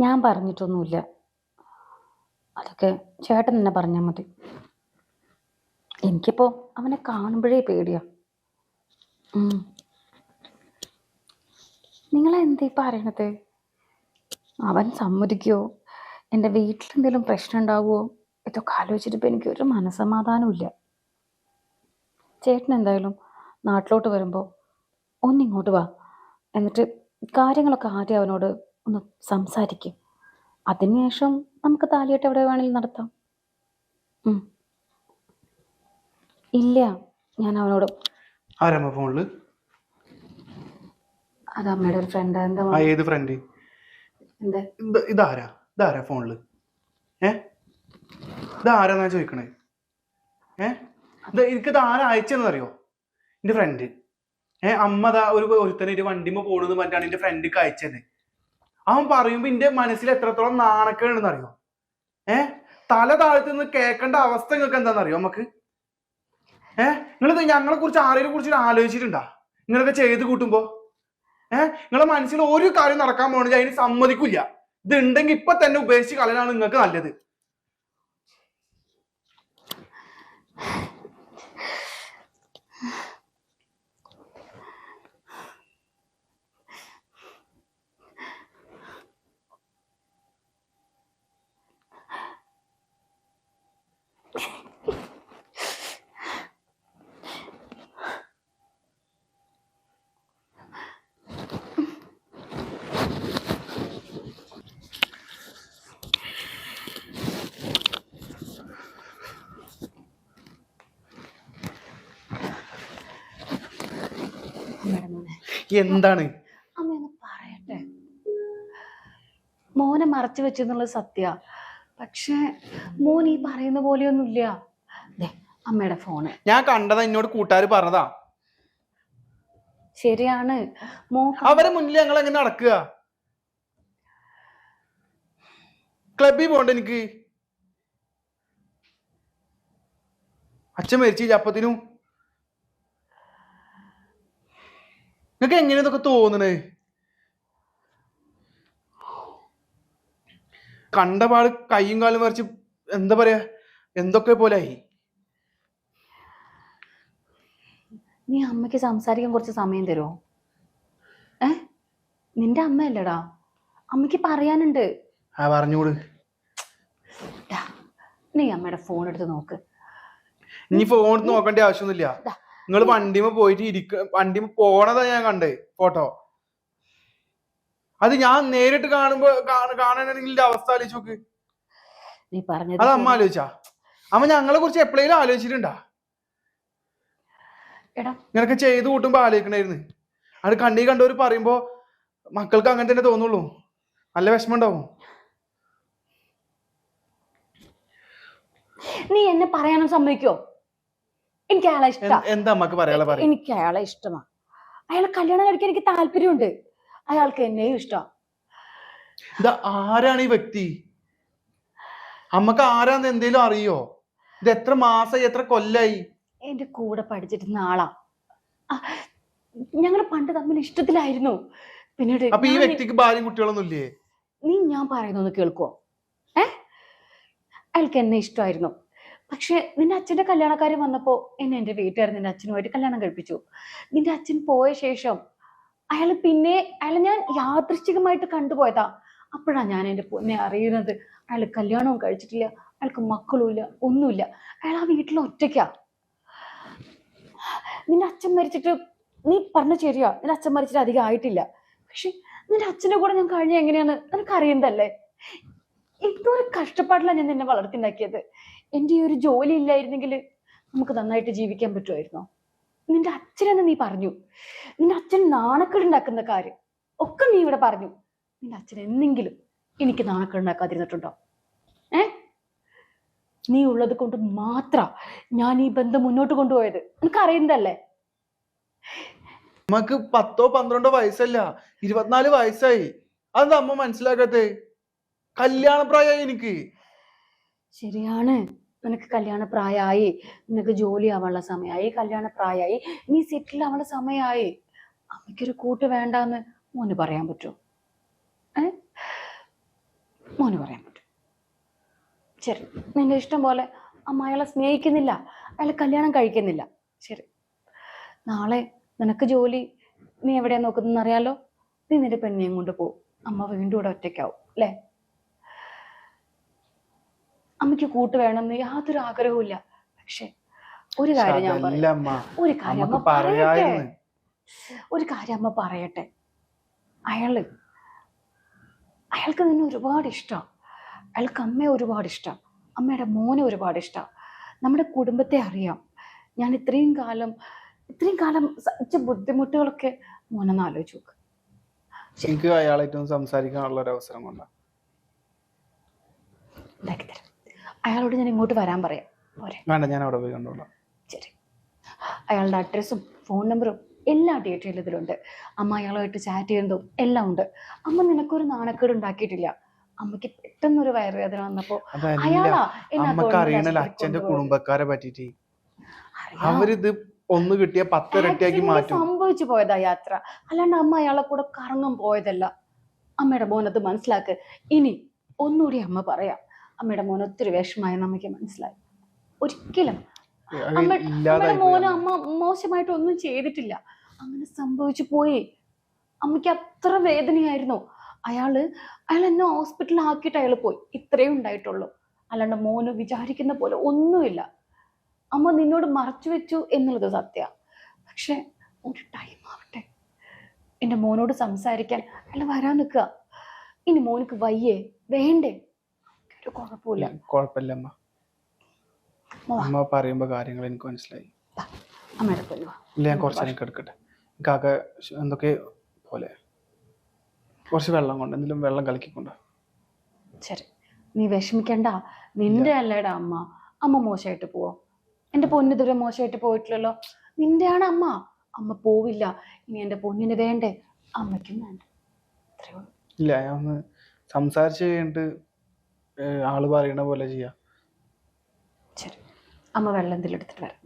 ഞാൻ പറഞ്ഞിട്ടൊന്നുമില്ല. അതൊക്കെ ചേട്ടൻ തന്നെ പറഞ്ഞാൽ മതി. എനിക്കിപ്പോൾ അവനെ കാണുമ്പോഴേ പേടിയാ. നിങ്ങളെന്തീ പറയണത്? അവൻ സമ്മതിക്കുമോ? എൻ്റെ വീട്ടിലെന്തെങ്കിലും പ്രശ്നം ഉണ്ടാവുമോ? ഇതൊക്കെ ആലോചിച്ചിട്ട് എനിക്കൊരു മനസ്സമാധാനവും ഇല്ല. ചേട്ടൻ എന്തായാലും നാട്ടിലോട്ട് വരുമ്പോൾ ഒന്നിങ്ങോട്ട് വാ. എന്നിട്ട് കാര്യങ്ങളൊക്കെ ആദ്യം അവനോട് ഒന്ന് സംസാരിക്കും. അതിനുശേഷം നമുക്ക് താലിയായിട്ട് എവിടെ വേണമെങ്കിലും നടത്താം. ഇല്ല, ഞാൻ അവനോട് ആരാ ഫോണില്? അത് അമ്മയുടെ ഒരു ഫ്രണ്ട്. എന്താ ഏത് ഫ്രണ്ട്? എന്താ ഇതാരാ ഫോണില്? ഇതാരാന്നാ ചോദിക്കണേ? എനിക്കിത് ആരാ അയച്ചെന്നറിയോ? എന്റെ ഫ്രണ്ട്. അമ്മ ഒരുത്തനെ വണ്ടിമ്മ പോണെന്ന് പറഞ്ഞാണ് എന്റെ ഫ്രണ്ടിക്ക് അയച്ചത്. അവൻ പറയുമ്പോ എന്റെ മനസ്സിൽ എത്രത്തോളം നാണക്കേണ്ടെന്ന് അറിയോ? തല താഴ്ത്തു നിന്ന് കേൾക്കേണ്ട അവസ്ഥ നിങ്ങൾക്ക് എന്താണെന്നറിയോ? നമുക്ക് നിങ്ങളിത് ഞങ്ങളെ കുറിച്ച് ആരെയും കുറിച്ച് ആലോചിച്ചിട്ടുണ്ടാ? നിങ്ങളൊക്കെ ചെയ്ത് കൂട്ടുമ്പോ നിങ്ങളെ മനസ്സിൽ ഒരു കാര്യം നടക്കാൻ പോകണമെങ്കിൽ അതിന് സമ്മതിക്കില്ല. ഇത് ഉണ്ടെങ്കിൽ ഇപ്പൊ തന്നെ ഉപേക്ഷിച്ച് കളയാനാണ് നിങ്ങൾക്ക് നല്ലത്. എന്താണ് അമ്മയൊന്ന് പറയട്ടെ? മോനെ മറച്ചു വെച്ചെന്നുള്ളത് സത്യ. പക്ഷെ മോൻ ഈ പറയുന്ന പോലെയൊന്നുമില്ല. അമ്മയുടെ ഫോണ് ഞാൻ കണ്ടതാ, എന്നോട് കൂട്ടുകാർ പറഞ്ഞതാ. ശരിയാണ്. അവരെ മുന്നിൽ ഞങ്ങൾ എങ്ങനെ നടക്കുക? ക്ലബിൽ പോണ്ട എനിക്ക്. അച്ഛൻ മരിച്ചില്ല അപ്പത്തിനും. നിങ്ങൾക്ക് എങ്ങനെ ഇതൊക്കെ തോന്നണേ? കണ്ടപാട് കയ്യും കാലും വരച്ച് എന്താ പറയാ, എന്തൊക്കെ പോലെ ആയി. നീ അമ്മയ്ക്ക് സംസാരിക്കാൻ കുറച്ച് സമയം തരുമോ? നിന്റെ അമ്മയല്ലടാ, അമ്മയ്ക്ക് പറയാനുണ്ട്. പറഞ്ഞോട്. നീ അമ്മയുടെ ഫോൺ എടുത്ത് നോക്ക്. നീ ഫോൺ എടുത്ത് നോക്കേണ്ട ആവശ്യമൊന്നുമില്ല. നിങ്ങൾ വണ്ടിമ പോയിട്ട് വണ്ടിമ പോണതാ ഞാൻ കണ്ടേ ഫോട്ടോ. അത് ഞാൻ നേരിട്ട് കാണുമ്പോ കാണാനെങ്കിൽ അവസ്ഥ ആലോചിച്ച് നോക്ക്. നീ പറഞ്ഞത് അത് അമ്മ ആലോചിച്ചാ? അമ്മ ഞങ്ങളെ കുറിച്ച് എപ്പോഴേലും ആലോചിച്ചിട്ടുണ്ടാ? ഇങ്ങനൊക്കെ ചെയ്ത് കൂട്ടുമ്പോ ആലോചിക്കണായിരുന്നു. അത് കണ്ടവർ പറയുമ്പോ മക്കൾക്ക് അങ്ങനെ തന്നെ തോന്നുള്ളൂ. നല്ല വിഷമം ഉണ്ടാവും. നീ എന്നെ പറയാനും സമ്മതിക്കോ? എനിക്ക് അയാളെ ഇഷ്ടം. എന്താ അമ്മക്ക് പറയാ? എനിക്ക് അയാളെ ഇഷ്ടമാണ്. അയാളെ കല്യാണം കഴിക്കാൻ എനിക്ക് താല്പര്യമുണ്ട്. അയാൾക്ക് എന്നെയും ഇഷ്ടം. ഇത് ആരാണ് ഈ വ്യക്തി? അമ്മക്ക് ആരാന്ന് എന്തേലും അറിയോ? ഇത് എത്ര മാസമായി, എത്ര കൊല്ലായി? എന്റെ കൂടെ പഠിച്ചിരുന്ന ആളാ. ഞങ്ങൾ പണ്ട് തമ്മിൽ ഇഷ്ടത്തിലായിരുന്നു. പിന്നീട് അപ്പൊ ഈ വ്യക്തിക്ക് ഭാര്യയും കുട്ടികളൊന്നും ഇല്ലേ? നീ ഞാൻ പറയുന്നൊന്ന് കേൾക്കുവോ? അയാൾക്ക് എന്നെ ഇഷ്ടമായിരുന്നു. പക്ഷെ നിന്റെ അച്ഛന്റെ കല്യാണക്കാരൻ വന്നപ്പോ എന്നെ എന്റെ വീട്ടുകാർ നിന്റെ അച്ഛനുമായിട്ട് കല്യാണം കഴിപ്പിച്ചു. നിന്റെ അച്ഛൻ പോയ ശേഷം അയാളെ ഞാൻ യാദൃശ്ചികമായിട്ട് കണ്ടുപോയതാ. അപ്പോഴാ ഞാൻ എന്റെ പൊന്നെ അറിയുന്നത് അയാൾ കല്യാണവും കഴിച്ചിട്ടില്ല, അയാൾക്ക് മക്കളും ഇല്ല, ഒന്നുമില്ല. അയാൾ ആ വീട്ടിൽ ഒറ്റയ്ക്കാ. നിന്റെ അച്ഛൻ മരിച്ചിട്ട്, നീ പറഞ്ഞ ശരിയാ, നിന്റെ അച്ഛൻ മരിച്ചിട്ട് അധികം ആയിട്ടില്ല. പക്ഷെ നിന്റെ അച്ഛന്റെ കൂടെ ഞാൻ കഴിഞ്ഞ എങ്ങനെയാന്ന് നിനക്ക് അറിയുന്നതല്ലേ? എന്തോരു കഷ്ടപ്പാടിലാണ് ഞാൻ നിന്നെ വളർത്തിണ്ടാക്കിയത്. എൻ്റെ ഈ ഒരു ജോലി ഇല്ലായിരുന്നെങ്കിൽ നമുക്ക് നന്നായിട്ട് ജീവിക്കാൻ പറ്റുമായിരുന്നോ? നിന്റെ അച്ഛനെന്ന് നീ പറഞ്ഞു. നിന്റെ അച്ഛൻ നാണക്കേടുണ്ടാക്കുന്ന കാര്യം ഒക്കെ നീ ഇവിടെ പറഞ്ഞു. നിന്റെ അച്ഛൻ എന്തെങ്കിലും എനിക്ക് നാണക്കേടുണ്ടാക്കാതിരുന്നിട്ടുണ്ടോ? നീ ഉള്ളത് കൊണ്ട് മാത്രം ഞാൻ ഈ ബന്ധം മുന്നോട്ട് കൊണ്ടുപോയത്. നിനക്ക് അറിയുന്നതല്ലേ? നമുക്ക് 10 12 വയസ്സല്ല, 24 വയസ്സായി. അതെന്താ അമ്മ മനസ്സിലാക്കാത്തെ? കല്യാണപ്രായമായി എനിക്ക്. ശരിയാണ്, നിനക്ക് കല്യാണപ്രായമായി, നിനക്ക് ജോലി ആവാനുള്ള സമയമായി, കല്യാണപ്രായമായി, നീ സെറ്റിൽ ആവാനുള്ള സമയമായി. അമ്മയ്ക്കൊരു കൂട്ട് വേണ്ടാന്ന് മോന് പറയാൻ പറ്റുമോ? മോന് പറയാൻ പറ്റും. ശരി, നിന്റെ ഇഷ്ടം പോലെ അമ്മ അയാളെ സ്നേഹിക്കുന്നില്ല, അയാളെ കല്യാണം കഴിക്കുന്നില്ല. ശരി, നാളെ നിനക്ക് ജോലി, നീ എവിടെയാ നോക്കുന്നതെന്ന് അറിയാലോ. നീ നിന്റെ പെണ്ണിനെയും കൊണ്ട് പോകും, അമ്മ വീണ്ടും ഇവിടെ ഒറ്റയ്ക്കാവും അല്ലേ? അമ്മയ്ക്ക് കൂട്ട് വേണമെന്ന് യാതൊരു ആഗ്രഹവും ഇല്ല. പക്ഷെ ഒരു കാര്യം ഞാൻ പറയാം, ഒരു കാര്യം അമ്മ പറയട്ടെ, ഒരു കാര്യം അമ്മ പറയട്ടെ. അയാൾക്ക് നിന്നെ ഒരുപാട് ഇഷ്ടമാണ്, അയാൾക്ക് അമ്മയെ ഒരുപാട് ഇഷ്ടമാണ്, അമ്മയുടെ മോനെ ഒരുപാട് ഇഷ്ടമാണ്. നമ്മുടെ കുടുംബത്തെ അറിയാം. ഞാൻ ഇത്രയും കാലം സഹിച്ച ബുദ്ധിമുട്ടുകളൊക്കെ മോനെന്ന് ആലോചിച്ച് നോക്ക്. എനിക്ക് അയാളായിട്ടും സംസാരിക്കാനുള്ള ഒരു അവസരം കൊണ്ടാണ് ഉണ്ടാക്കി തരാം. അയാളോട് ഞാൻ ഇങ്ങോട്ട് വരാൻ പറയാം, പോരെ? വേണ്ട, ഞാൻ അവിടെ പോയി കണ്ടോളാം. ശരി, അയാളുടെ അഡ്രസ്സും ഫോൺ നമ്പറും എല്ലാ ഡീറ്റെയിലും ഇതിലുണ്ട്. അമ്മ അയാളുമായിട്ട് ചാറ്റ് ചെയ്യുന്നതും എല്ലാം ഉണ്ട്. അമ്മ നിനക്കൊരു നാണക്കേട് ഉണ്ടാക്കിയിട്ടില്ല. അമ്മയ്ക്ക് പെട്ടെന്നൊരു വയറുവേദന വന്നപ്പോ അയാളാ അച്ഛന്റെ കുടുംബക്കാരെ പറ്റിട്ട് അവരിത് ഒന്ന് കിട്ടിയ 10 ഇരട്ടിയാക്കി മാറ്റും. സംഭവിച്ചു പോയതാ യാത്ര, അല്ലാണ്ട് അമ്മ അയാളെ കൂടെ കറങ്ങാൻ പോയതല്ല. അമ്മയുടെ മോനത് മനസ്സിലാക്ക്. ഇനി ഒന്നുകൂടി അമ്മ പറയാം, അമ്മയുടെ മോൻ ഒത്തിരി വിഷമായെന്ന് അമ്മയ്ക്ക് മനസ്സിലായി. ഒരിക്കലും അമ്മയുടെ മോന് അമ്മ മോശമായിട്ട് ഒന്നും ചെയ്തിട്ടില്ല. അങ്ങനെ സംഭവിച്ചു പോയി. അമ്മയ്ക്ക് അത്ര വേദനയായിരുന്നു. അയാൾ എന്നെ ഹോസ്പിറ്റലിൽ ആക്കിയിട്ട് അയാൾ പോയി. ഇത്രയും ഉണ്ടായിട്ടുള്ളൂ, അല്ലാണ്ട് മോന് വിചാരിക്കുന്ന പോലെ ഒന്നുമില്ല. അമ്മ നിന്നോട് മറച്ചു വെച്ചു എന്നുള്ളത് സത്യ. പക്ഷെ ഒരു ടൈം ആവട്ടെ, എൻ്റെ മോനോട് സംസാരിക്കാൻ അയാൾ വരാൻ നിൽക്കുക. ഇനി മോനക്ക് വയ്യേ വേണ്ടേ? ഒരു കുഴപ്പമില്ല. കുഴപ്പമില്ല അമ്മ, അമ്മ പറയുമ്പോ കാര്യങ്ങൾ എനിക്ക് മനസ്സിലായി. അമ്മയുടെ പൊന്നു ഇല്ല, ഞാൻ കുറച്ച് എനിക്ക് എടുക്കട്ടെ. കാക്ക എന്തൊക്കെ പോലെ കുറച്ച് വെള്ളം കൊണ്ട് എന്തെങ്കിലും വെള്ളം കലക്കിക്കൊണ്ട. ശരി, നീ വിഷമിക്കണ്ട. നിന്റെ അല്ലേടാ അമ്മ. അമ്മ മോശമായിട്ട് പോവോ? എൻ്റെ പൊന്നിതുവരെ മോശമായിട്ട് പോയിട്ടില്ലല്ലോ. നിന്റെയാണ് അമ്മ. അമ്മ പോവില്ല. ഇനി എൻ്റെ പൊന്നിന് വേണ്ടേ? അമ്മയ്ക്കും വേണ്ട. അത്രേ ഉള്ളൂ. ഇല്ല, ഞാൻ ഒന്ന് സംസാരിച്ച് കഴിഞ്ഞിട്ട് ആള് പറയണ പോലെ ചെയ്യാം. ശരി, അമ്മ വെള്ളം എന്തെങ്കിലും എടുത്തിട്ട് വരാം.